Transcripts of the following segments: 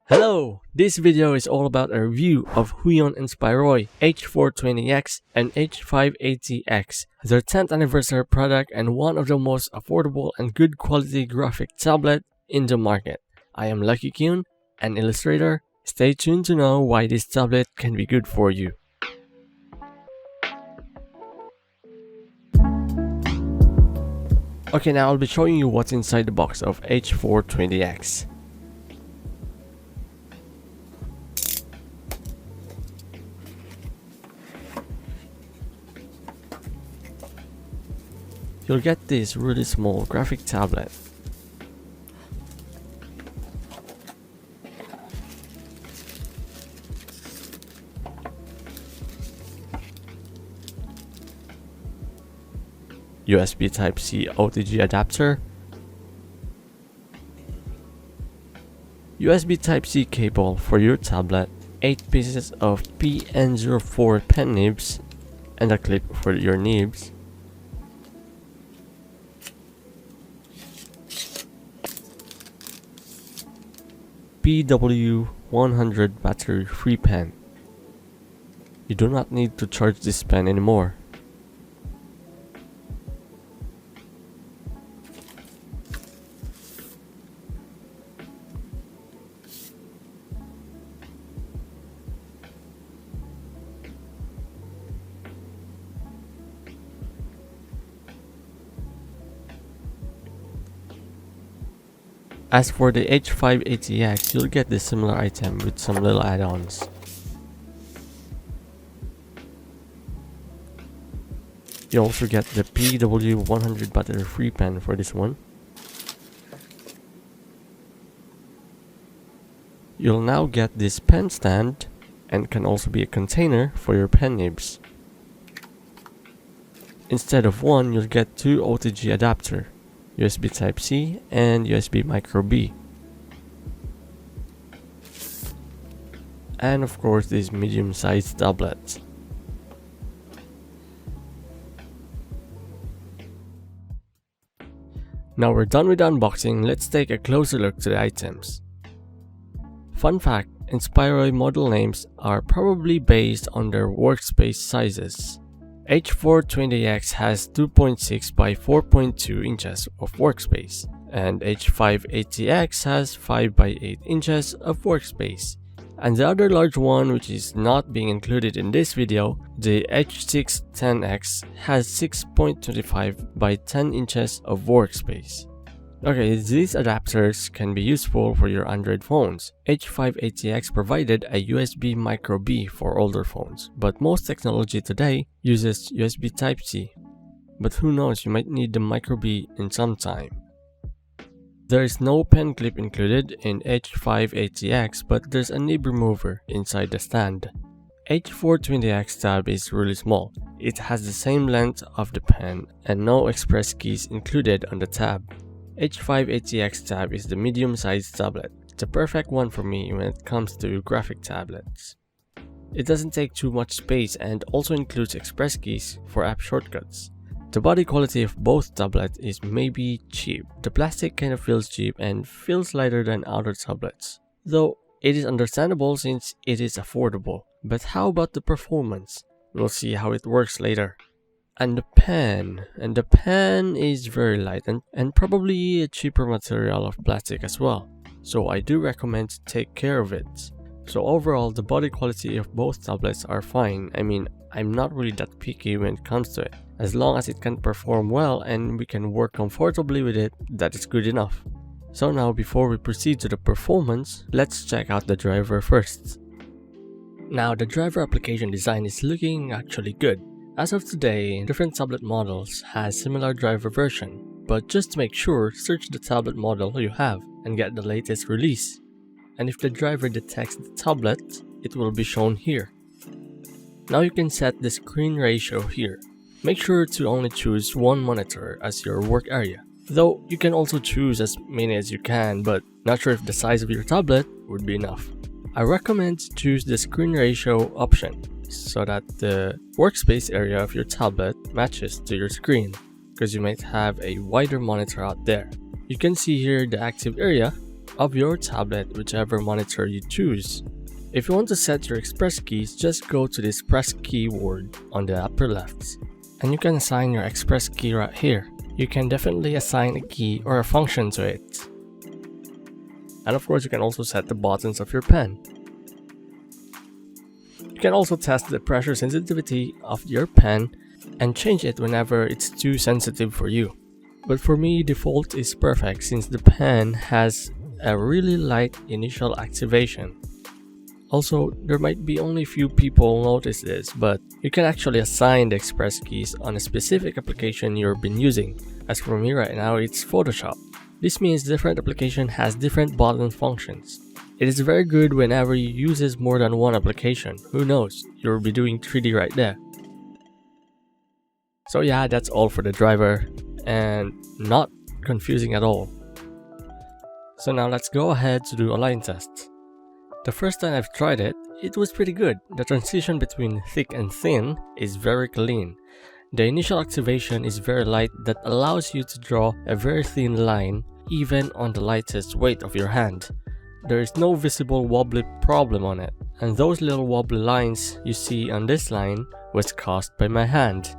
Hello! This video is all about a review of HUION Inspiroy H420x and H580x, their 10th anniversary product and one of the most affordable and good quality graphic tablet in the market. I am Lucky-kyun, an illustrator. Stay tuned to know why this tablet can be good for you. Okay, now I'll be showing you what's inside the box of H420x. You'll get this really small graphic tablet. USB Type-C OTG adapter, USB Type-C cable for your tablet, 8 pieces of PN04 pen nibs, and a clip for your nibs, PW100 battery-free pen. You do not need to charge this pen anymore. As for the H580x, you'll get this similar item with some little add-ons. You also get the PW100 battery-free pen for this one. You'll now get this pen stand and can also be a container for your pen nibs. Instead of one, you'll get two OTG adapter, USB Type-C and USB Micro B. And of course this medium-sized tablet. Now we're done with the unboxing, let's take a closer look to the items. Fun fact, Inspiroy model names are probably based on their workspace sizes. H420x has 2.6 by 4.2 inches of workspace, and H580x has 5 by 8 inches of workspace. And the other large one, which is not being included in this video, the H610x has 6.25 by 10 inches of workspace. Okay, these adapters can be useful for your Android phones. H580x provided a USB Micro B for older phones, but most technology today uses USB Type-C. But who knows, you might need the Micro B in some time. There is no pen clip included in H580x, but there's a nib remover inside the stand. H420x tab is really small. It has the same length of the pen and no express keys included on the tab. H580x tab is the medium-sized tablet, the perfect one for me when it comes to graphic tablets. It doesn't take too much space and also includes express keys for app shortcuts. The body quality of both tablets is maybe cheap. The plastic kind of feels cheap and feels lighter than other tablets, though it is understandable since it is affordable. But how about the performance? We'll see how it works later. And the pen is very light and probably a cheaper material of plastic as well, so I do recommend to take care of it. So overall, the body quality of both tablets are fine. I mean, I'm not really that picky when it comes to it. As long as it can perform well and we can work comfortably with it, that is good enough. So now, before we proceed to the performance, let's check out the driver first. Now, the driver application design is looking actually good. As of today, different tablet models has similar driver version, but just to make sure, search the tablet model you have and get the latest release. And if the driver detects the tablet, it will be shown here. Now you can set the screen ratio here. Make sure to only choose one monitor as your work area, though you can also choose as many as you can, but not sure if the size of your tablet would be enough. I recommend to choose the screen ratio option, so that the workspace area of your tablet matches to your screen, because you might have a wider monitor out there. You can see here the active area of your tablet, whichever monitor you choose. If you want to set your express keys, just go to this press keyword on the upper left, and you can assign your express key right here. You can definitely assign a key or a function to it. And of course, you can also set the buttons of your pen. You can also test the pressure sensitivity of your pen and change it whenever it's too sensitive for you. But for me, default is perfect since the pen has a really light initial activation. Also, there might be only few people notice this, but you can actually assign the express keys on a specific application you've been using. As for me right now, it's Photoshop. This means different application has different button functions. It is very good whenever you use more than one application. Who knows, you'll be doing 3D right there. So yeah, that's all for the driver, and not confusing at all. So now let's go ahead to do a line test. The first time I've tried it, it was pretty good. The transition between thick and thin is very clean. The initial activation is very light that allows you to draw a very thin line even on the lightest weight of your hand. There is no visible wobbly problem on it, and those little wobbly lines you see on this line was caused by my hand.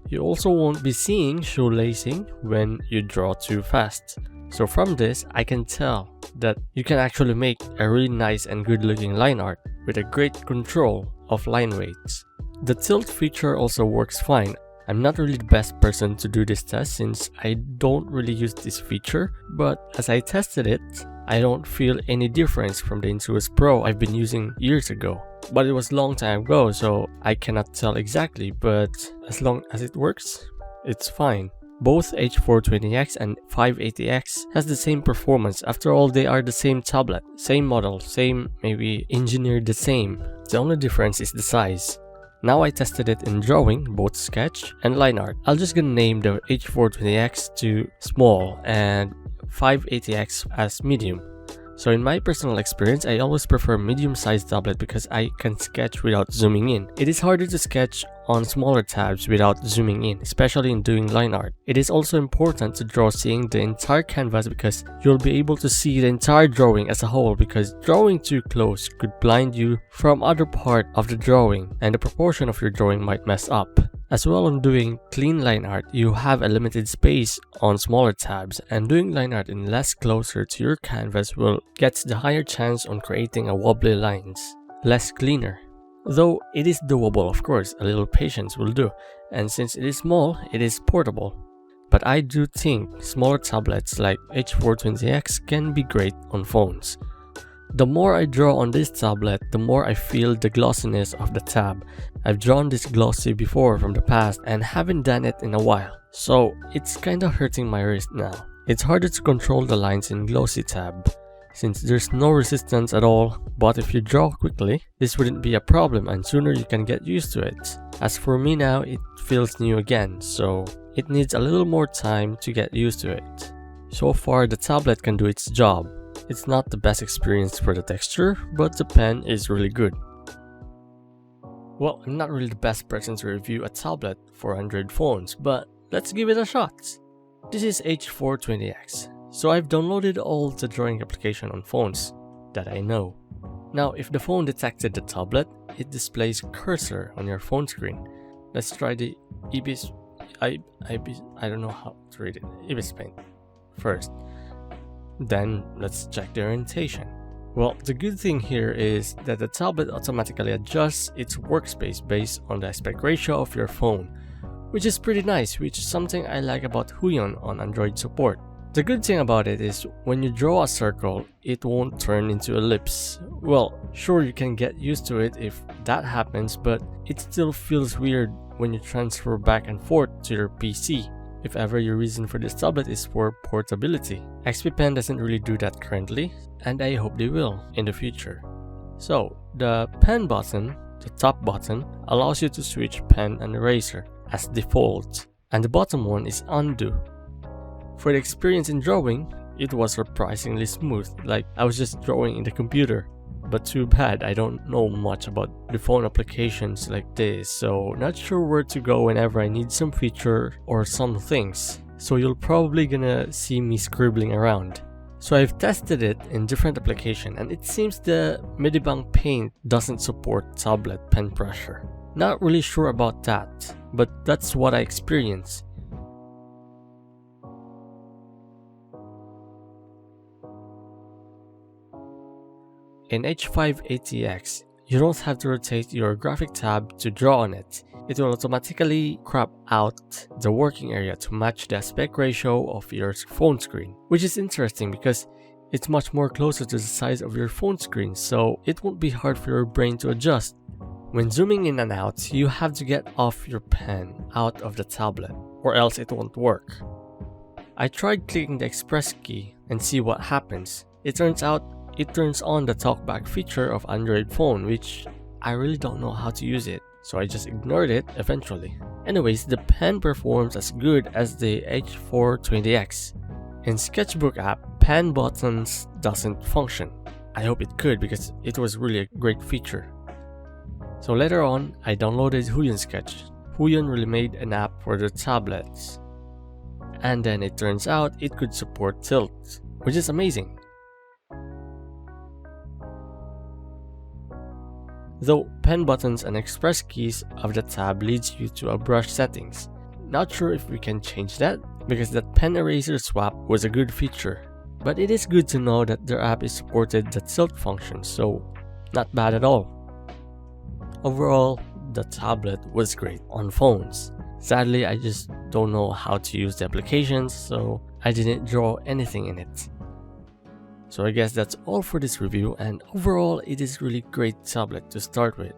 You also won't be seeing shoelacing when you draw too fast. So from this, I can tell that you can actually make a really nice and good looking line art with a great control of line weights. The tilt feature also works fine. I'm not really the best person to do this test since I don't really use this feature, but as I tested it, I don't feel any difference from the Intuos Pro I've been using years ago. But it was a long time ago, so I cannot tell exactly, but as long as it works, it's fine. Both H420x and H580x has the same performance. After all, they are the same tablet, same model, same, maybe engineered the same. The only difference is the size. Now I tested it in drawing, both sketch and line art. I'll just gonna name the H420x to small and H580x as medium. So in my personal experience, I always prefer medium-sized tablet because I can sketch without zooming in. It is harder to sketch on smaller tabs without zooming in, especially in doing line art. It is also important to draw seeing the entire canvas because you'll be able to see the entire drawing as a whole, because drawing too close could blind you from other part of the drawing and the proportion of your drawing might mess up. As well, on doing clean line art, you have a limited space on smaller tabs, and doing line art in less closer to your canvas will get the higher chance on creating a wobbly lines, less cleaner. Though it is doable, of course, a little patience will do, and since it is small, it is portable. But I do think smaller tablets like H420x can be great on phones. The more I draw on this tablet, the more I feel the glossiness of the tab. I've drawn this glossy before from the past and haven't done it in a while, so it's kinda hurting my wrist now. It's harder to control the lines in glossy tab, since there's no resistance at all, but if you draw quickly, this wouldn't be a problem and sooner you can get used to it. As for me now, it feels new again, so it needs a little more time to get used to it. So far, the tablet can do its job. It's not the best experience for the texture, but the pen is really good. Well, I'm not really the best person to review a tablet for Android phones, but let's give it a shot. This is H420x, so I've downloaded all the drawing application on phones that I know. Now, if the phone detected the tablet, it displays cursor on your phone screen. Let's try the I don't know how to read it, Ibis Paint first. Then let's check the orientation. Well, the good thing here is that the tablet automatically adjusts its workspace based on the aspect ratio of your phone, which is pretty nice, which is something I like about HUION on Android support. The good thing about it is when you draw a circle, it won't turn into ellipse. Well, sure, you can get used to it if that happens, but it still feels weird when you transfer back and forth to your PC. If ever your reason for this tablet is for portability. XP Pen doesn't really do that currently, and I hope they will in the future. So, the pen button, the top button, allows you to switch pen and eraser as default, and the bottom one is undo. For the experience in drawing, it was surprisingly smooth, like I was just drawing in the computer. But too bad, I don't know much about the phone applications like this, so not sure where to go whenever I need some feature or some things. So you'll probably gonna see me scribbling around. So I've tested it in different applications and it seems the Medibank Paint doesn't support tablet pen pressure. Not really sure about that, but that's what I experienced. In H580x, you don't have to rotate your graphic tab to draw on it. It will automatically crop out the working area to match the aspect ratio of your phone screen, which is interesting because it's much more closer to the size of your phone screen, so it won't be hard for your brain to adjust. When zooming in and out, you have to get off your pen out of the tablet, or else it won't work. I tried clicking the express key and see what happens. It turns out it turns on the talkback feature of Android phone, which I really don't know how to use it, so I just ignored it eventually. Anyways, the pen performs as good as the H420x. In Sketchbook app, pen buttons doesn't function. I hope it could because it was really a great feature. So later on, I downloaded HUION Sketch. HUION really made an app for the tablets. And then it turns out it could support tilt, which is amazing. Though pen buttons and express keys of the tab leads you to a brush settings. Not sure if we can change that because that pen eraser swap was a good feature. But it is good to know that their app is supported the tilt function, so not bad at all. Overall, the tablet was great on phones. Sadly, I just don't know how to use the applications, so I didn't draw anything in it. So I guess that's all for this review, and overall it is really great tablet to start with.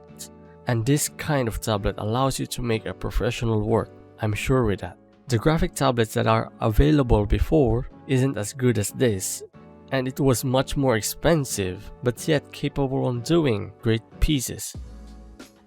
And this kind of tablet allows you to make a professional work, I'm sure with that. The graphic tablets that are available before isn't as good as this, and it was much more expensive, but yet capable of doing great pieces.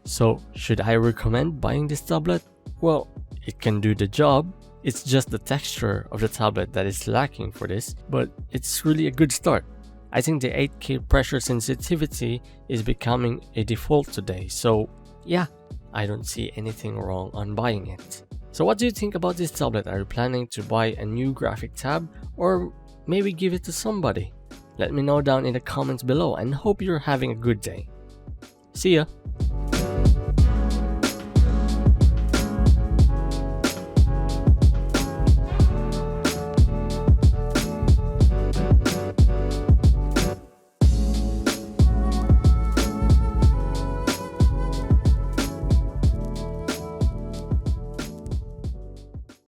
So should I recommend buying this tablet? Well, it can do the job. It's just the texture of the tablet that is lacking for this, but it's really a good start. I think the 8K pressure sensitivity is becoming a default today, so yeah, I don't see anything wrong on buying it. So what do you think about this tablet? Are you planning to buy a new graphic tab or maybe give it to somebody? Let me know down in the comments below and hope you're having a good day. See ya!